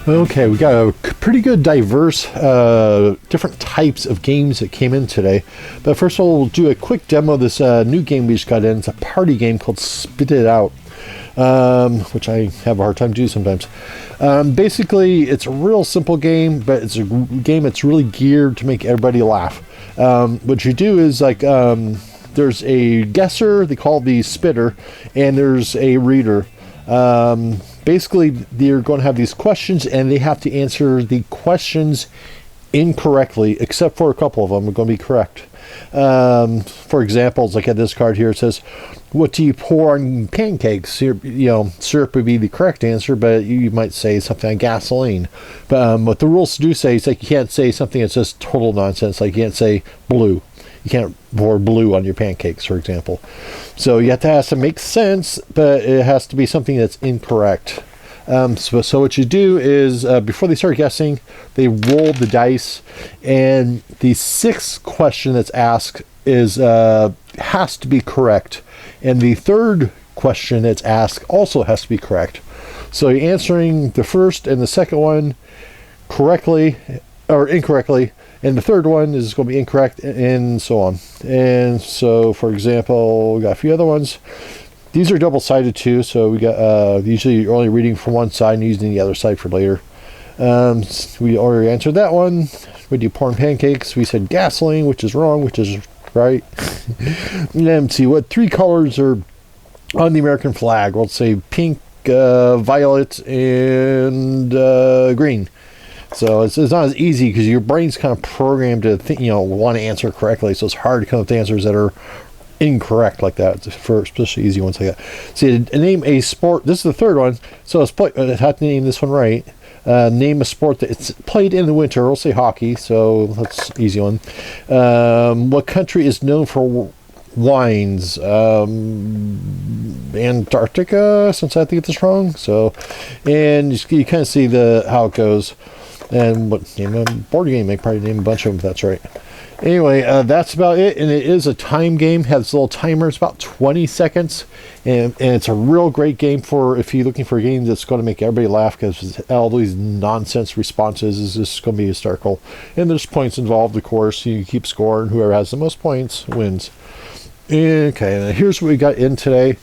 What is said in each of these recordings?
Okay, we got a pretty good diverse different types of games that came in today. But first of all, we'll do a quick demo of this new game we just got in. It's a party game called Spit It Out, which I have a hard time doing sometimes. Basically, it's a real simple game, but it's a game that's really geared to make everybody laugh. What you do is like there's a guesser, they call it the spitter, and there's a reader. Basically, they're going to have these questions, and they have to answer the questions incorrectly, except for a couple of them are going to be correct. For example, like at this card here, it says, "What do you pour on pancakes?" Syrup would be the correct answer, but you might say something like gasoline. But what the rules do say is like you can't say something that's just total nonsense. Like you can't say blue. You can't pour blue on your pancakes, for example. So you have to make sense, but it has to be something that's incorrect. So what you do is, before they start guessing, they roll the dice, and the sixth question that's asked is has to be correct. And the third question that's asked also has to be correct. So you're answering the first and the second one correctly or incorrectly, and the third one is going to be incorrect, and so on. And so, for example, we got a few other ones. These are double-sided too, so we got usually you're only reading from one side and using the other side for later. We already answered that one. We do pour on pancakes. We said gasoline, which is wrong, which is right. And then see what three colors are on the American flag. We'll say pink, violet, and green. So it's not as easy because your brain's kind of programmed to think, want to answer correctly. So it's hard to come up with answers that are incorrect like that, for especially easy ones like that. See, name a sport. This is the third one. So I have to name this one right. Name a sport that it's played in the winter. We'll say hockey. So that's an easy one. What country is known for wines? Antarctica, since I think it's wrong. So, and you kind of see how it goes. And what name a board game? I probably name a bunch of them if that's right. Anyway, that's about it. And it is a time game. Has a little timer. It's about 20 seconds. And it's a real great game for if you're looking for a game that's going to make everybody laugh, because all these nonsense responses is just going to be hysterical. And there's points involved, of course. You keep scoring. Whoever has the most points wins. Okay, and here's what we got in today.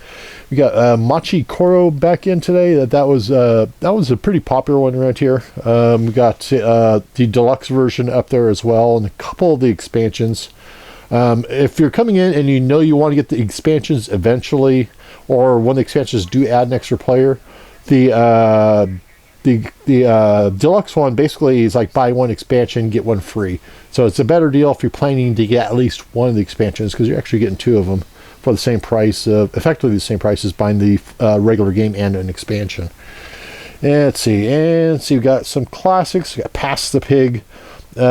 We got Machi Koro back in today. That was a pretty popular one around here. We got the deluxe version up there as well, and a couple of the expansions. If you're coming in and you want to get the expansions eventually, or when the expansions do add an extra player, the deluxe one basically is like buy one expansion, get one free. So it's a better deal if you're planning to get at least one of the expansions, because you're actually getting two of them for the same price, effectively the same price as buying the regular game and an expansion. And let's see, we got some classics. We got Pass the Pig. We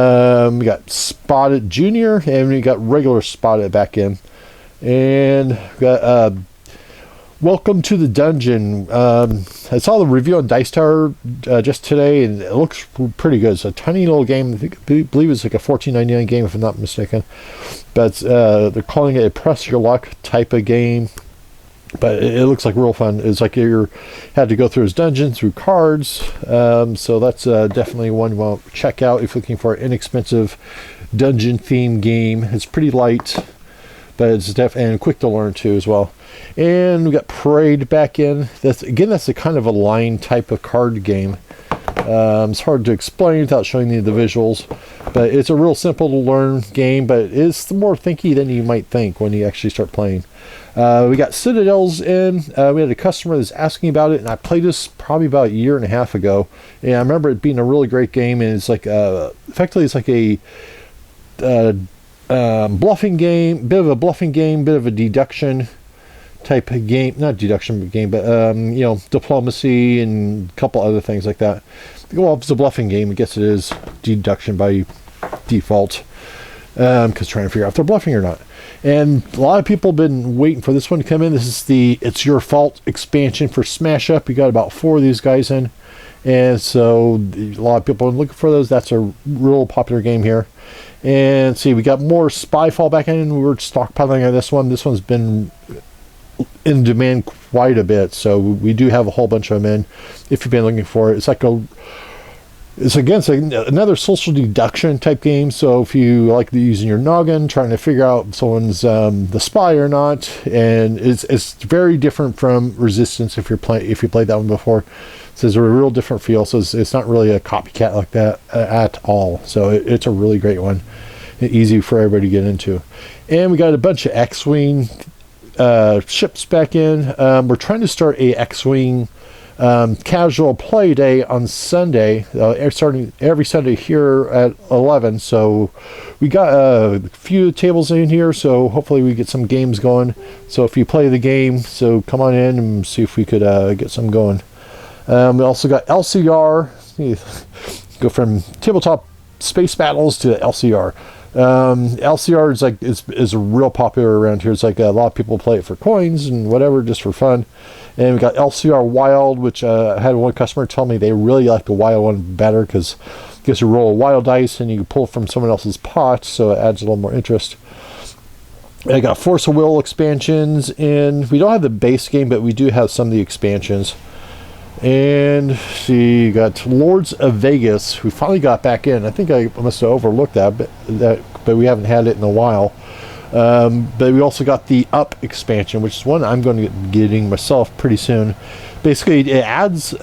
got Spotted Junior, and we got regular Spotted back in. And we got Welcome to the Dungeon. I saw the review on Dice Tower just today, and it looks pretty good. It's a tiny little game. I believe it's like a $14.99 game, if I'm not mistaken. But they're calling it a press your luck type of game. But it looks like real fun. It's like you had to go through his dungeon through cards. So that's definitely one you want to check out if you're looking for an inexpensive dungeon-themed game. It's pretty light, but it's definitely quick to learn too as well. And we got Parade back in. That's a kind of a line type of card game. It's hard to explain without showing you the visuals, but it's a real simple to learn game, but it's more thinky than you might think when you actually start playing. We got Citadels in. We had a customer that's asking about it, and I played this probably about a year and a half ago, and I remember it being a really great game. And it's like effectively it's like a bluffing game, bit of a bluffing game, bit of a deduction type of game, not deduction game, but diplomacy and a couple other things like that. Well, if it's a bluffing game, I guess it is deduction by default. because trying to figure out if they're bluffing or not. And a lot of people have been waiting for this one to come in. This is the It's Your Fault expansion for Smash Up. We got about 4 of these guys in, and so a lot of people are looking for those. That's a real popular game here. And see, we got more Spyfall back in. We were stockpiling on this one. This one's been in demand quite a bit, so we do have a whole bunch of them in if you've been looking for it. It's against another social deduction type game, so if you like using your noggin trying to figure out if someone's the spy or not, and it's very different from Resistance if you played that one before. So it's a real different feel, so it's not really a copycat like that at all. So it's a really great one, easy for everybody to get into. And we got a bunch of X-Wing ships back in. We're trying to start a X-Wing casual play day on Sunday, starting every Sunday here at 11. So we got a few tables in here, so hopefully we get some games going. So if you play the game, so come on in and see if we could get some going. We also got LCR. Go from tabletop space battles to LCR. LCR is real popular around here. It's like a lot of people play it for coins and whatever, just for fun. And we got LCR Wild, which I had one customer tell me they really like the Wild one better because I guess you roll a wild dice and you pull from someone else's pot, so it adds a little more interest. And I got Force of Will expansions in. We don't have the base game, but we do have some of the expansions. And see, got Lords of Vegas. We finally got back in. I think I must have overlooked that, but we haven't had it in a while. But we also got the Up expansion, which is one I'm going to be getting myself pretty soon. Basically, it adds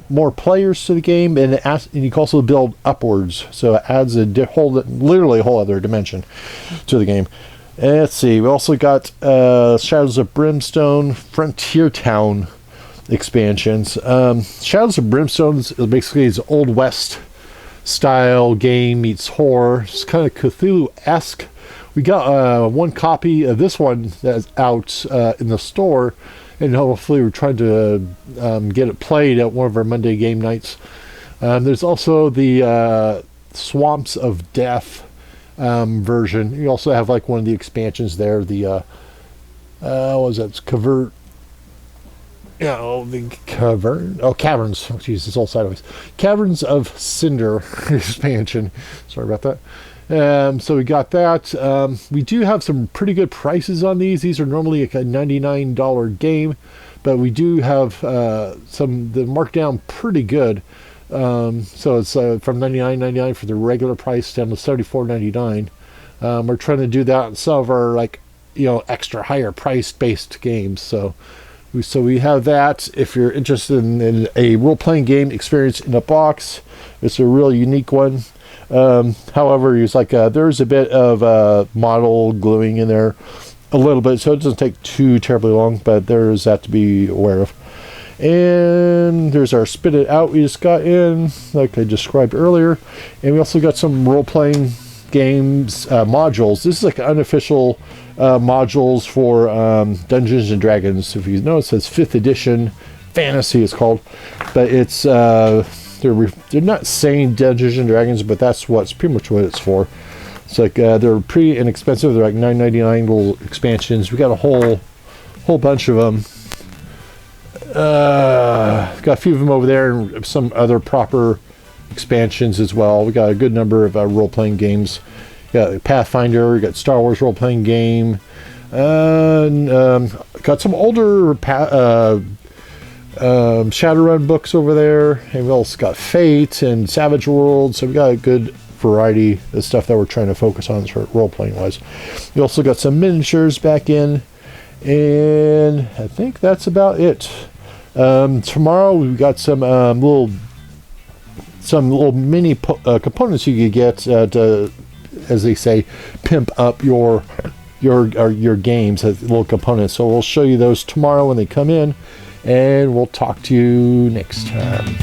more players to the game, and you can also build upwards. So it adds literally a whole other dimension to the game. And let's see, we also got Shadows of Brimstone Frontier Town expansions. Shadows of Brimstone is basically an Old West style game meets horror. It's kind of Cthulhu-esque. We got one copy of this one that's out in the store, and hopefully we're trying to get it played at one of our Monday game nights. There's also the Swamps of Death version. You also have like one of the expansions there. The what was that? Cavern. The Cavern. Oh, Caverns. Oh, jeez, it's all sideways. Caverns of Cinder expansion. Sorry about that. So we got that. We do have some pretty good prices on these. These are normally like a $99 game, but we do have the marked down pretty good. So it's from $99.99 for the regular price down to $74.99. We're trying to do that on some of our extra higher price based games. So we have that. If you're interested in a role-playing game experience in a box, it's a real unique one. However, it's like there's a bit of model gluing in there a little bit, so it doesn't take too terribly long, but there's that to be aware of. And there's our Spit It Out we just got in, like I described earlier. And we also got some role-playing games modules. This is like unofficial modules for Dungeons and Dragons. If you notice, it says 5th edition fantasy it's called, but it's they're not saying Dungeons and Dragons, but that's pretty much what it's for. It's like they're pretty inexpensive. They're like $9.99 little expansions. We got a whole bunch of them. Got a few of them over there, and some other proper expansions as well. We got a good number of role-playing games. We got Pathfinder, we got Star Wars role-playing game, got some older Shadowrun books over there, and we also got Fate and Savage World, so we got a good variety of stuff that we're trying to focus on role-playing wise. We also got some miniatures back in, and I think that's about it. Tomorrow we've got some little mini components you could get to, as they say, pimp up your games as little components. So we'll show you those tomorrow when they come in, and we'll talk to you next time.